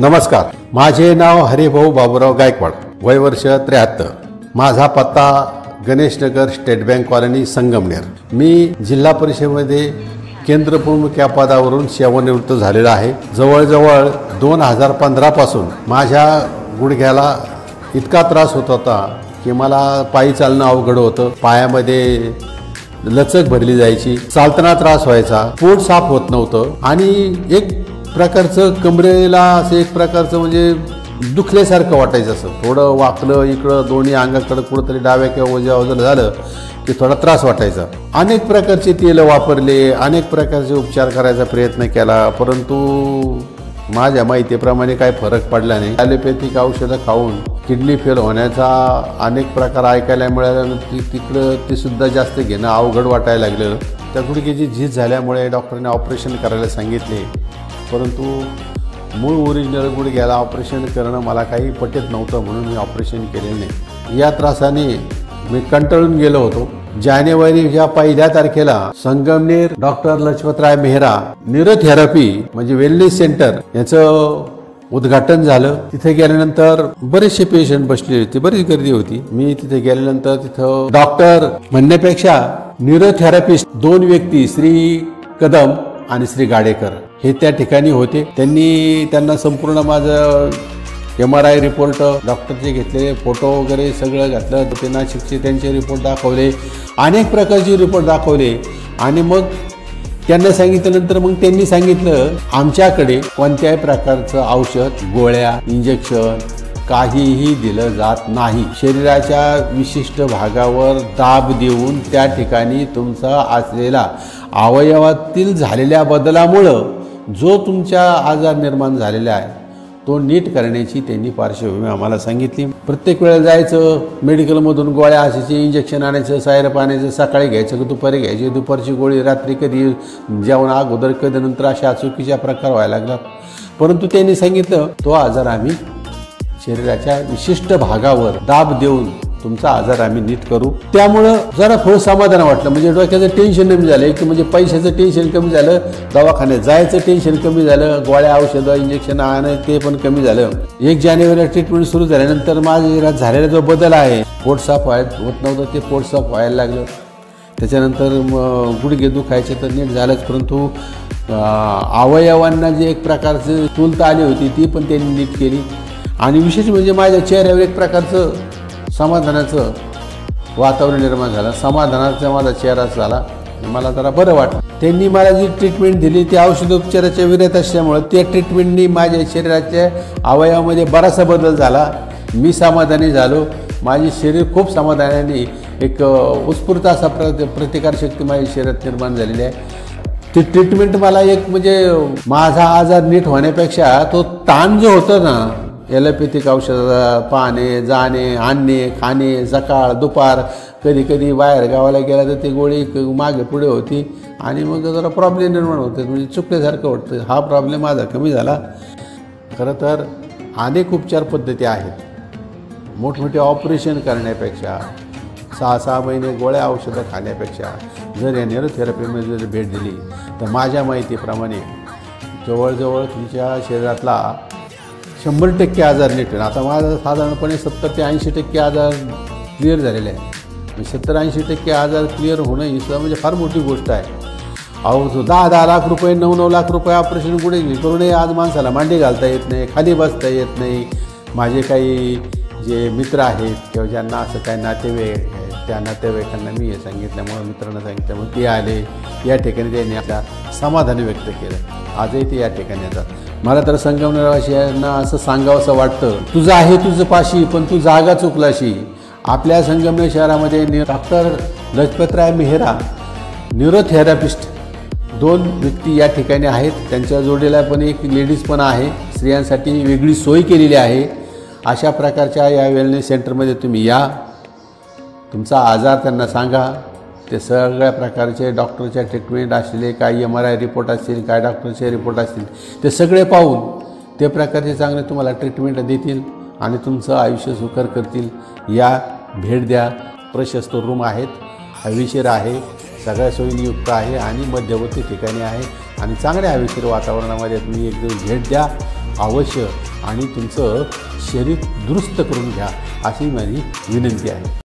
नमस्कार, माझे नाव हरिभाऊ बाबूराव गायकवाड, वय वर्ष 73। माझा पत्ता Ganeshnagar, state bank colony, Sangamner. मी जिल्हा परिषदेमध्ये केंद्रप्रमुख या पदावरून सेवानिवृत्त झालेला आहे। जवळजवळ 2015 पासून माझ्या गुडघ्याला इतका त्रास होत होता की मला पायी चालणं अवघड होतं। पायामध्ये लचक भरली जायची, चालताना त्रास व्हायचा, पोट साफ होत नव्हतं आणि एक प्रकारचं कमरेला असं एक प्रकारचं म्हणजे दुखल्यासारखं वाटायचं। असं थोडं वाकलं इकडं दोन्ही अंगाकडे कुठंतरी डाव्या किंवा उजव्या बाजूला झालं की थोडा त्रास वाटायचा। अनेक प्रकारचे तेल वापरले, अनेक प्रकारचे उपचार करायचा प्रयत्न केला, परंतु माझ्या माहितीप्रमाणे काही फरक पडला नाही। ॲलोपॅथिक औषधं खाऊन किडनी फेल होण्याचा अनेक प्रकार ऐकायला मिळालं, तिकडं ते सुद्धा जास्त घेणं अवघड वाटायला लागलं। त्या गुडघ्याची झीज झाल्यामुळे डॉक्टरने ऑपरेशन करायला सांगितले, परंतु मूळ ओरिजिनल गुडघ्याला ऑपरेशन करणं मला काही पटत नव्हतं, म्हणून मी ऑपरेशन केलेलं नाही। या त्रासाने मी कंटाळून गेलो होतो। जानेवारीच्या 1 तारखेला संगमनेर डॉक्टर लजपतराय मेहरा न्यूरोथेरपी म्हणजे वेलनेस सेंटर याचं उद्घाटन झालं। तिथे गेल्यानंतर बरेचसे पेशंट बसले होते, बरीच गर्दी होती। मी तिथे गेल्यानंतर तिथं डॉक्टर म्हणण्यापेक्षा न्यूरोथेरपिस्ट 2 व्यक्ती, श्री कदम आणि श्री गाडेकर हे त्या ठिकाणी होते। त्यांना संपूर्ण माझं MRI रिपोर्ट, डॉक्टरचे घेतलेले फोटो वगैरे सगळं घातलं। ते नाशिकचे त्यांचे रिपोर्ट दाखवले, अनेक प्रकारचे रिपोर्ट दाखवले आणि मग त्यांना सांगितल्यानंतर मग त्यांनी सांगितलं आमच्याकडे कोणत्याही प्रकारचं औषध, गोळ्या, इंजेक्शन काहीही दिलं जात नाही। शरीराच्या विशिष्ट भागावर दाब देऊन त्या ठिकाणी तुमचा असलेला अवयवातील झालेल्या बदलामुळं जो तुमच्या आजार निर्माण झालेला आहे तो नीट करण्याची त्यांनी पार्श्वभूमी आम्हाला सांगितली। प्रत्येक वेळेला जायचं, मेडिकलमधून गोळ्या असायचे, इंजेक्शन आणायचं, सायरप आणायचं, सकाळी घ्यायचं, दुपारी घ्यायची, दुपारची गोळी रात्री, कधी जेवण अगोदर, कधी नंतर, अशा चुकीच्या प्रकार व्हायला लागला। परंतु त्यांनी सांगितलं तो आजार आम्ही शरीराच्या विशिष्ट भागावर दाब देऊन तुमचा आजार आम्ही नीट करू। त्यामुळं जरा थोडं समाधान वाटलं, म्हणजे डोक्याचं टेन्शन कमी झालं, की म्हणजे पैशाचं टेन्शन कमी झालं, दवाखान्यात जायचं टेन्शन कमी झालं, गोळ्या औषधं इंजेक्शन आणणं ते पण कमी झालं। 1 जानेवारीला ट्रीटमेंट सुरू झाल्यानंतर माझ्या शरीरात झालेला जो बदल आहे, पोट साफ होत नव्हतं ते पोट साफ व्हायला लागलं। त्याच्यानंतर गुडघे दुखायचे तर नीट झालंच, परंतु अवयवांना जे एक प्रकारचं स्थूलता आली होती ती पण त्यांनी नीट केली। आणि विशेष म्हणजे माझ्या चेहऱ्यावर एक प्रकारचं समाधानाचं वातावरण निर्माण झालं, समाधानाचा माझा चेहरा झाला, मला जरा बरं वाटलं। त्यांनी मला जी ट्रीटमेंट दिली ती औषधोपचाराच्या विरत असल्यामुळं त्या ट्रीटमेंटनी माझ्या शरीराच्या अवयवामध्ये बराचसा बदल झाला। मी समाधानी झालो, माझे शरीर खूप समाधानाने एक उत्स्फूर्त असा प्रतिकारशक्ती माझ्या शरीरात निर्माण झालेली आहे। ती ट्रीटमेंट मला एक म्हणजे माझा आजार नीट होण्यापेक्षा तो ताण जो होता ना, ॲलोपॅथिक औषधं पाहणे, जाणे, आणणे, खाणे, सकाळ दुपार, कधी कधी बाहेर गावाला गेला तर ती गोळी मागे पुढे होती आणि मग जरा प्रॉब्लेम निर्माण होते, म्हणजे चुकल्यासारखं वाटतं। हा प्रॉब्लेम माझा कमी झाला। खरं तर अनेक उपचार पद्धती आहेत, मोठमोठे ऑपरेशन करण्यापेक्षा 6-6 महिने गोळ्या औषधं खाण्यापेक्षा जर या न्यूरोथेरपीमध्ये जर भेट दिली तर माझ्या माहितीप्रमाणे जवळजवळ तुमच्या शरीरातला 100% आजार नीट होईल। आता माझा साधारणपणे 70 ते 80% आजार क्लिअर झालेले आहे। 70-80% आजार क्लिअर होणं ही सुद्धा म्हणजे फार मोठी गोष्ट आहे। अहो 10-10 लाख रुपये, 9-9 लाख रुपये ऑपरेशन कुठे करूनही आज माणसाला मांडी घालता येत नाही, खाली बसता येत नाही। माझे काही जे मित्र आहेत किंवा ज्यांना असं काही नातेवाईक आहेत, त्या नातेवाईकांना मी हे सांगितल्यामुळे, मित्रांना सांगितल्यामुळे ते आले या ठिकाणी, त्यांनी आपल्या समाधान व्यक्त केलं। आजही ते या ठिकाणी येतात। मला तर संगमनेरवासियांना असं सांगावंसं वाटतं, तुझं आहे तुझं पाशी पण तू जागा चुकलाशी। आपल्या संगमनेर शहरामध्ये डॉक्टर लजपतराय मेहरा न्यूरोथेरपिस्ट 2 व्यक्ती या ठिकाणी आहेत, त्यांच्या जोडीला पण एक लेडीज पण आहे, स्त्रियांसाठी वेगळी सोय केलेली आहे। अशा प्रकारच्या या वेलनेस सेंटरमध्ये तुम्ही या, तुमचा आजार त्यांना सांगा, ते सगळ्या प्रकारचे डॉक्टरच्या ट्रीटमेंट असलेले, काही MRI रिपोर्ट असतील, काय डॉक्टरचे रिपोर्ट असतील, ते सगळे पाहून ते प्रकारचे चांगले तुम्हाला ट्रीटमेंट देतील आणि तुमचं आयुष्य सुकर करतील। या, भेट द्या। प्रशस्त रूम आहेत, हवेशीर आहे, सगळ्या सोयींयुक्त आहे आणि मध्यवर्ती ठिकाणी आहे आणि चांगल्या हवेशीर वातावरणामध्ये तुम्ही एक भेट द्या अवश्य। आणि तुमचं शरीर दुरुस्त करून घ्या अशी माझी विनंती आहे.